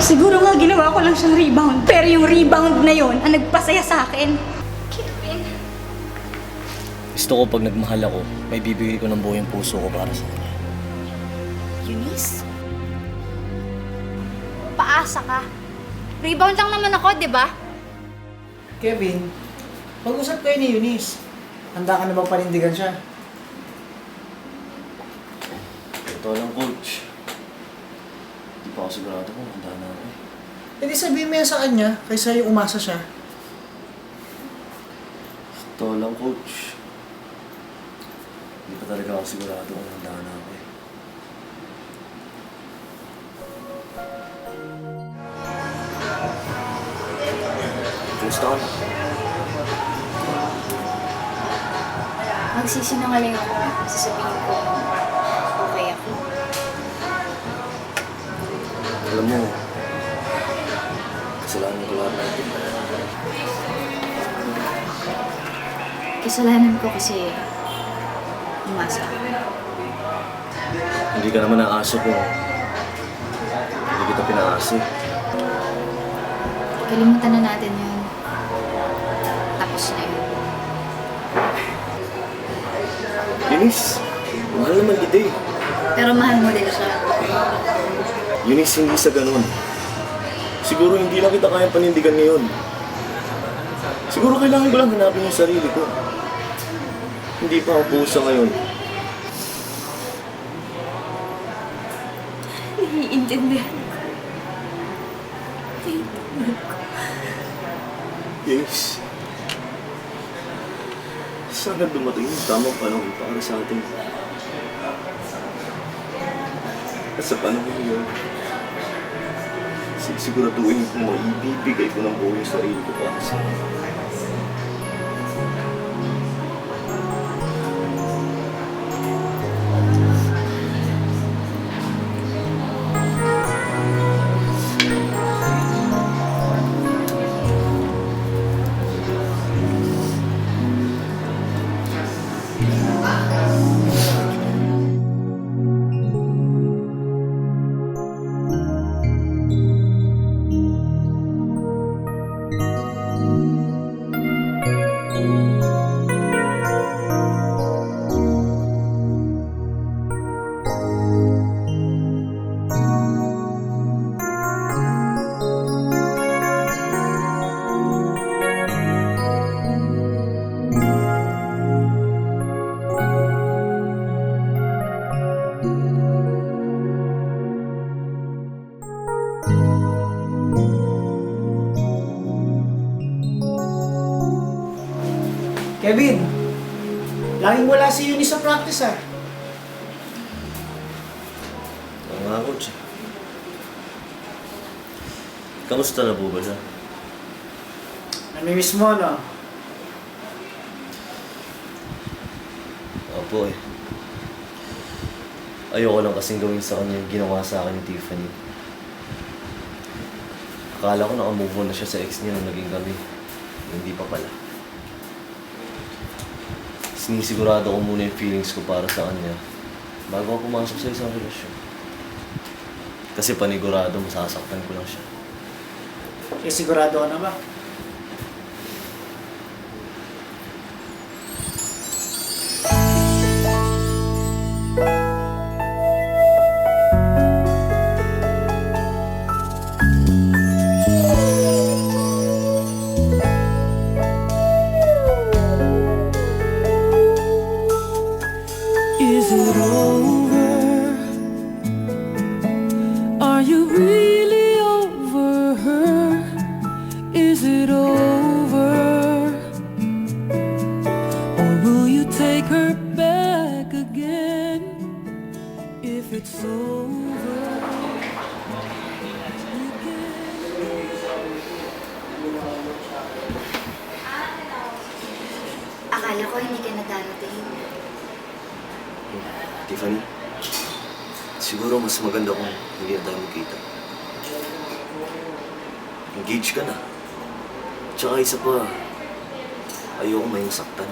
Siguro nga ginawa ko lang siyang rebound. Pero yung rebound na yon ang nagpasaya sa akin. Kevin. Gusto ko pag nagmahal ako, may bibigay ko ng buong puso ko para sa kanya. Eunice? Paasa ka. Rebound lang naman ako, di ba? Kevin, pag-usap kayo ni Eunice. Handa ka na bang panindigan siya? Ito lang, coach. Hindi pa ako sigurado kung handa na ako. Hindi sabihin mo yan sa kanya, kaysa yung umasa siya. Ito lang, coach. Hindi pa talaga ako sigurado kung handa na ako eh. Kumusta ka na? Magsisinungaling ako. Sasabihin ko, okay ako. Alam mo, kasalanan ko lahat natin. Kasalanan ko kasi umasa ako. Hindi ka naman naaso kung hindi kita pinaasa. Kalimutan na natin yun. Tapos na yun. Eunice, mahal naman kita eh. Pero mahal mo din siya. Eunice, hindi sa ganun. Siguro hindi lang kita kayang panindigan ngayon. Siguro kailangan ko lang hanapin yung sarili ko. Hindi pa ako pusa ngayon. Naiintindihan ko. Eunice, sana dumating yung tamang panahon para sa atin. At sa panahon yun, siguraduhin kong maibibigay ko ng buong sarili ko para sa atin. Kevin, laging wala si Eunice sa practice ah. Oo nga, coach. Kamusta na po ba siya? Namimiss mo, no? Opo eh. Ayoko lang kasing gawin sa kanya yung ginawa sa akin ni Tiffany. Akala ko nakamove on na siya sa ex niya nung naging kami. Hindi pa pala. Sinisigurado ko muna yung feelings ko para sa kanya bago ako pumasok sa isang relasyon. Kasi panigurado masasaktan ko lang siya. Eh, sigurado ka na ba? Is it over? Are you really over her? Is it over? Or will you take her back again if it's over? Akala ko hindi ka na darating. Tiffany, siguro mas maganda kung hindi na tayo magkita. Engage ka na. Tsaka isa pa, ayoko may masaktan.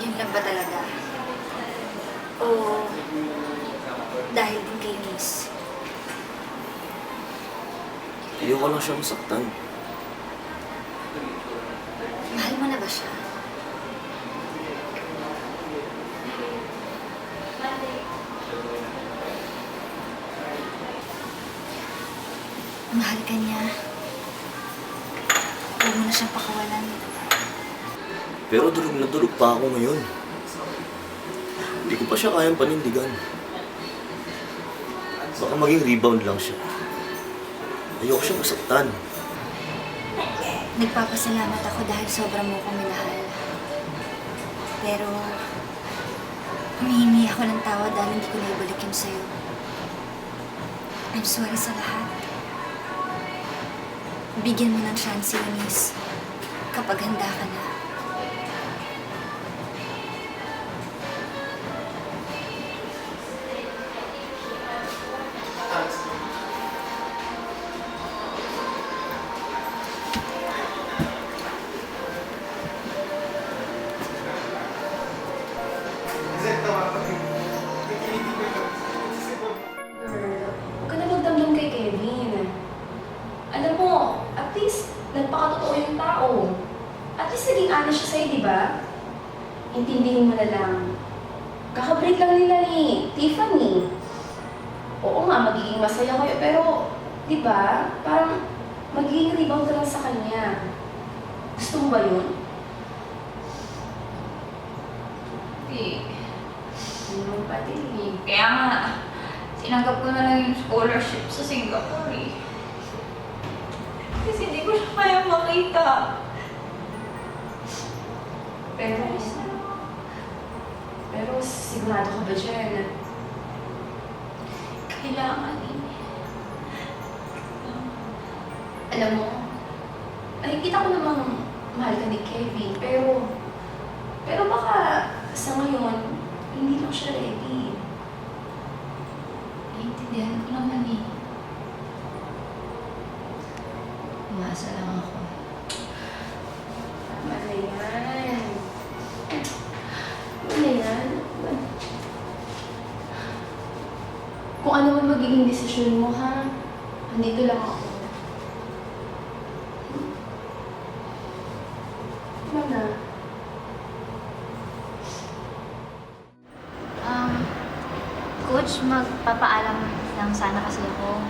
Yun lang ba talaga? O dahil Kevin kay Eunice. Ayoko lang siya masaktan. Mahal mo na ba siya? Mahal ka niya. Huwag mo na siyang pakawalan. Pero durog na durog pa ako ngayon. Hindi ko pa siya kayang panindigan. Baka maging rebound lang siya. Ayoko siya masaktan. Nagpapasalamat ako dahil sobrang mo ko minahal. Pero, humihingi ako ng tawad dahil hindi ko naibalik yun sa'yo. I'm sorry sa lahat. Bigyan mo ng chance, Eunice, kapag handa ka na. Huwag ka na magdamdam kay Kevin. Alam mo, at least nagpakatotoo yung tao. At least naging honest siya sa'yo, di ba? Intindihin mo na lang. Kakabreak lang nila ni Tiffany. Oo nga, magiging masaya kayo, pero, di ba, parang magiging rebound ka lang sa kanya. Gusto mo ba yun? Hindi mo pa din. Kaya nga, tinanggap ko na lang yung scholarship sa Singapore eh. Kasi hindi ko siya kaya makita. Pero sigurado ka ba dyan? Kailangan eh. Alam mo, nakikita ko namang mahal ka ni Kevin, pero baka sa ngayon, hindi lang siya ready. Naiintindihan ko naman eh. Umasa lang ako. Tama na yan. Tama na yan. Kung ano man magiging desisyon mo, ha? Andito lang ako. Tama na. Coach, magpapaalam lang sana kasi ako.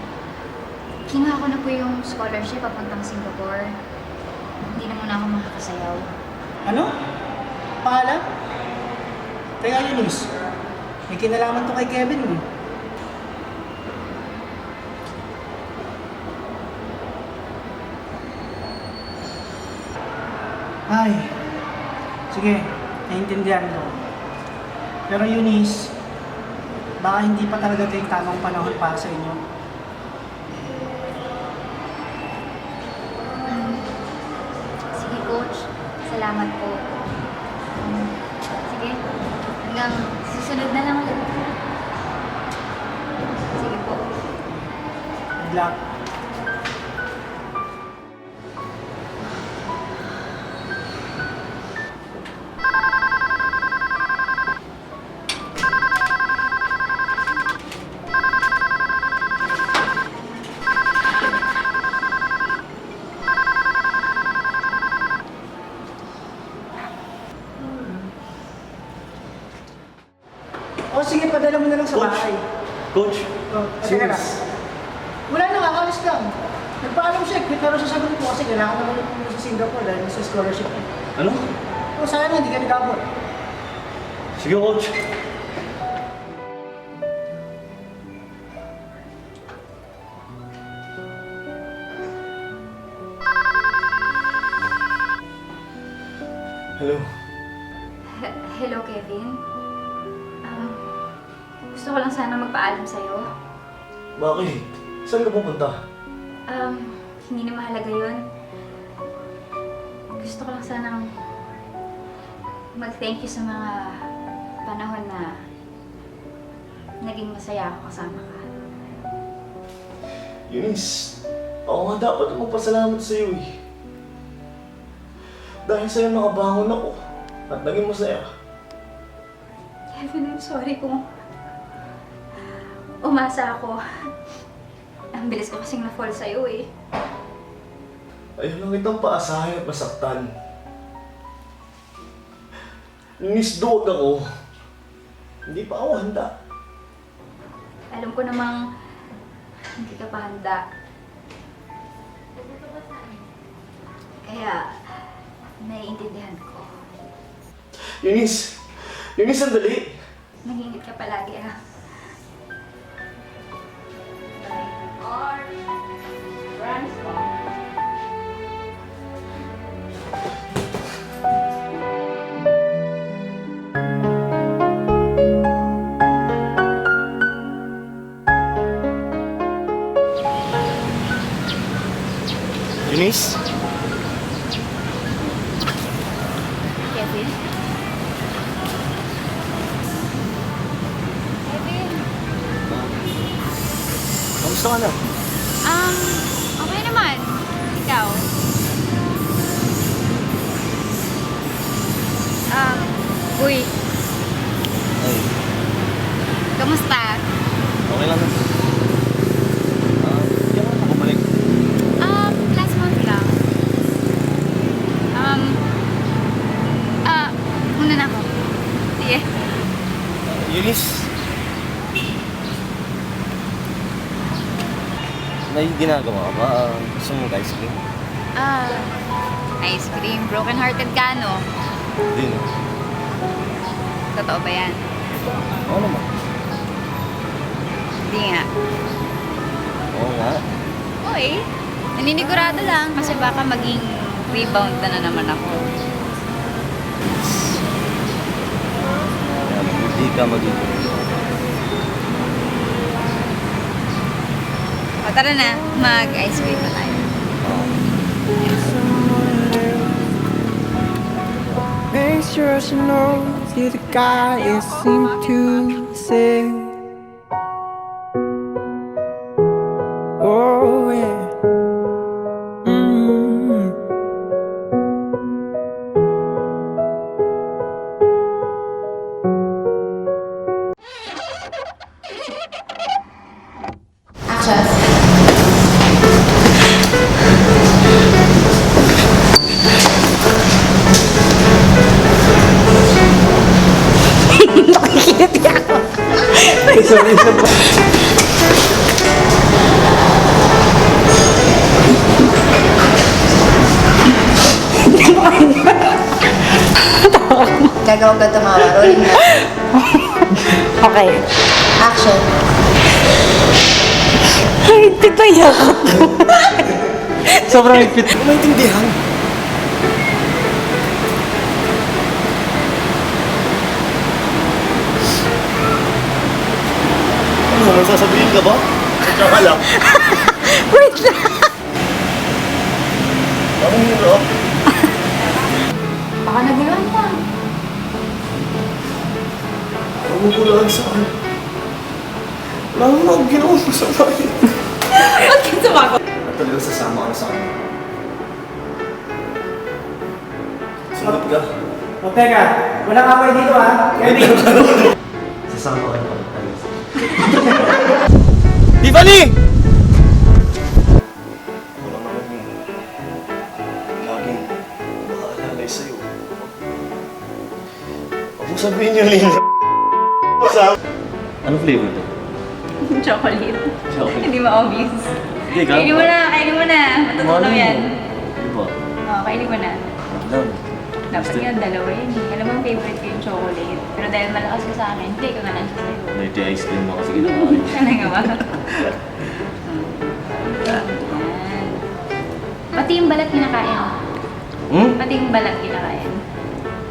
Kinuha ko na po yung scholarship papuntang Singapore. Hindi na muna ako makakasayaw. Ano? Paalam? Teka, Eunice. May kinalaman to kay Kevin eh. Ay, sige, naiintindihan ko. Pero Eunice, baka hindi pa talaga ito yung tamang panahon para sa inyo. Sige, Coach. Salamat po. Sige, hanggang susunod na lang ulit. Sige po. Good luck. O sige, padala mo na lang sa Coach. bahay. Coach, Oh, teka lang. serious. Wala na, kakalis lang. Nagpaalam siya, quit na rin siya sa sagot ko kasi kailangan naman yung sa Singapore dahil sa scholarship niya. Ano? O sana hindi ka nag-abot. Sige, Coach. Hello. Hello, Kevin. Gusto ko lang sana magpaalam sa'yo. Bakit? Saan ka pupunta? Hindi na mahalaga yun. Gusto ko lang sanang mag-thank you sa mga panahon na naging masaya ako kasama ka. Eunice, ako nga dapat magpasalamat sa iyo eh. Dahil sa'yo nakabangon ako at naging masaya. Kevin, I'm sorry kung umasa ako. Ang bilis ko kasing na-fall sa'yo eh. Ayaw lang itong paasahin at masaktan. Nisdog ako. Hindi pa ako handa. Alam ko namang hindi ka pa handa. Kaya, naiintindihan ko. Eunice! Eunice, sandali! Nangingit ka palagi ah. Eunice? Kevin? Kevin? Kamusta ka na? Okay naman. Ikaw? Uy, Ay, kamusta? okay lang na. Hindi ako bumalik. Last month lang. Muna na ako. Sige. Eunice? May ginagawa ka ba? Gusto mo ice cream? Ice cream. Broken hearted ka, no? Hindi no. Totoo ba yan? Oo naman. Hindi nga. Oo nga. Okay. Naninigurado lang kasi baka maging rebound na naman ako. Kaya hindi ka magiging. O tara na, mag-ice cream na tayo. Make sure she knows you're the guy you seem to say. Oh yeah. Mm. Gagawin ka tumawa. Rolling na. Okay. Action. Ay, titoy ako. Sobrang higpit. Hindi ko maintindihan. Ano, may sasabihin ka ba? Sadya ka lang. Wait lang. Parang hirap. Baka naguluhan ka. Nagugulaan sa akin. Wala naman ako ginawang masama yun. Ba't ka sumagot? At talagang sasama ka sa akin. Sumagot ka. O teka, walang away dito ha. Kevin! Sasama ka na. Tiffany! Ako lang naman yung laging makaalalay sa'yo. Huwag mo sabihin yung Lina. Anong flavor to? Chocolate. Chocolate. Hindi ma-obvious. Hindi ka? Kainin mo na, kainin mo na. Matutunaw yan. Ano ba? Oo, kainin mo na. Lang. Dapat nga dalawa yun eh. Alam mo ang favorite ko yung chocolate. Pero dahil malakas ka sa akin, hindi ko na lang siya sa'yo. Dirty ice cream mo kasi kinakain. Talaga ba? Yan. Pati yung balat kinakain. Hmm? Pati yung balat kinakain.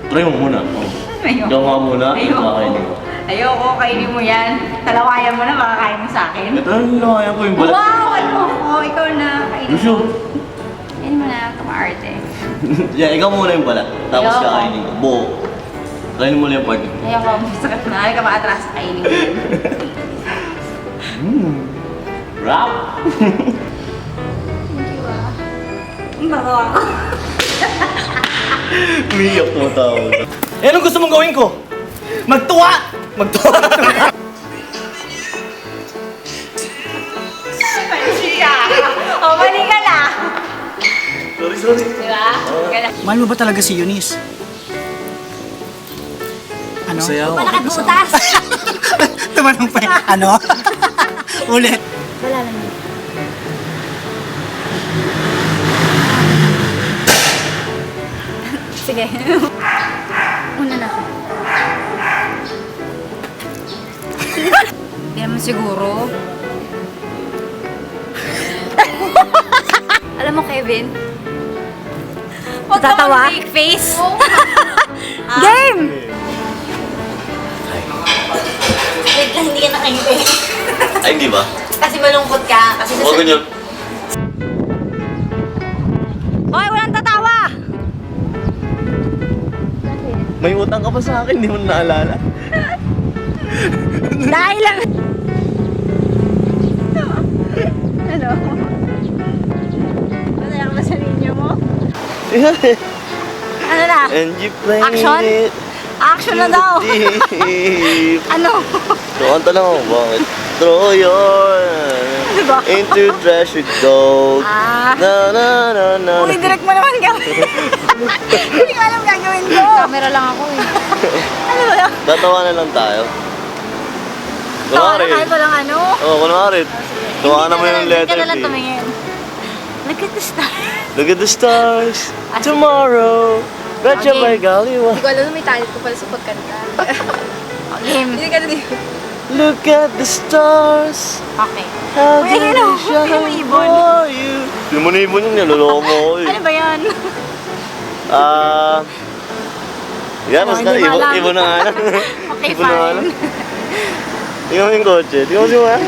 Try mo muna. Oh. Ayoko. Gawa muna. Ayoko. Kakainin ko. Ayoko, kainin mo yan. Talawayan mo na, makakain mo sa akin. Ito ang nilakayan ko yung balat. Wow! Ano ko? Ikaw na. Kainin You mo. sure? Kainin mo na. Kumaarte. Yeah, ikaw muna yung balat. Tapos Ayoko. kakainin ko. Buo. Kainin mo lang yung part. Ayoko. Masakit na. Ay ka maatras. Kainin mo. Rap! Thank you ah. Ang bako ako. Umiyak mo tao. Eh, anong gusto mong gawin ko? Magtuwa! Magtuwa! sorry. Di ba? Gala. Mahal mo ba talaga si Eunice? Ano? Masaya ako. Nakabutas! Tumanong pa. Ano? Ulit. Wala naman. Sige. Una na ako. Hindi naman siguro. Alam mo, Kevin? Tatawa? Fake face? Game! Wait lang, hindi ka nakangiti. Ay, hindi ba? Kasi malungkot ka. Kasi Huwag ganyan. Hoy, walang tatawa! May utang ka pa sa akin, hindi mo na naalala. Dahil lang... Ano? Masaya ka ba sa linya mo? Ano na? And you played Action? it Action na daw! deep. Ano? Kanta lang ako, bakit? Throw your Diba? into treasure gold. Ah. Na na na na. Uy, direct mo naman gawin. Hindi ko alam gagawin ko. Camera lang ako eh. Ano ba yun? Tatawanan lang tayo. Tawa na kahit walang ano. Oo, kunwari. Tawanan mo yung letter Hindi ka na lang D. tumingin. Look at the star. Look at the stars tomorrow. Radya Okay. by Galiwa. Hindi ko alam na may talent ko pala sa pagkanta. Game. Hindi ka na dito. Look at the stars. Okay. How Uy, ayun o. they shine Hindi mo ibon. for you. Hindi mo na ibon yun, niloloko mo ako eh. Ano ba yan? Yan, mas na, hindi ibon, malam. ibon na nga lang. Okay, Ibon na nga lang. fine. Tingnan mo yung kotse, tingnan mo si Juan.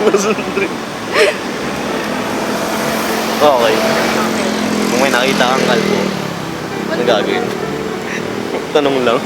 Nasundri. Okay. Kung may nakita kang kalbo, ano gagawin? Tanong lang.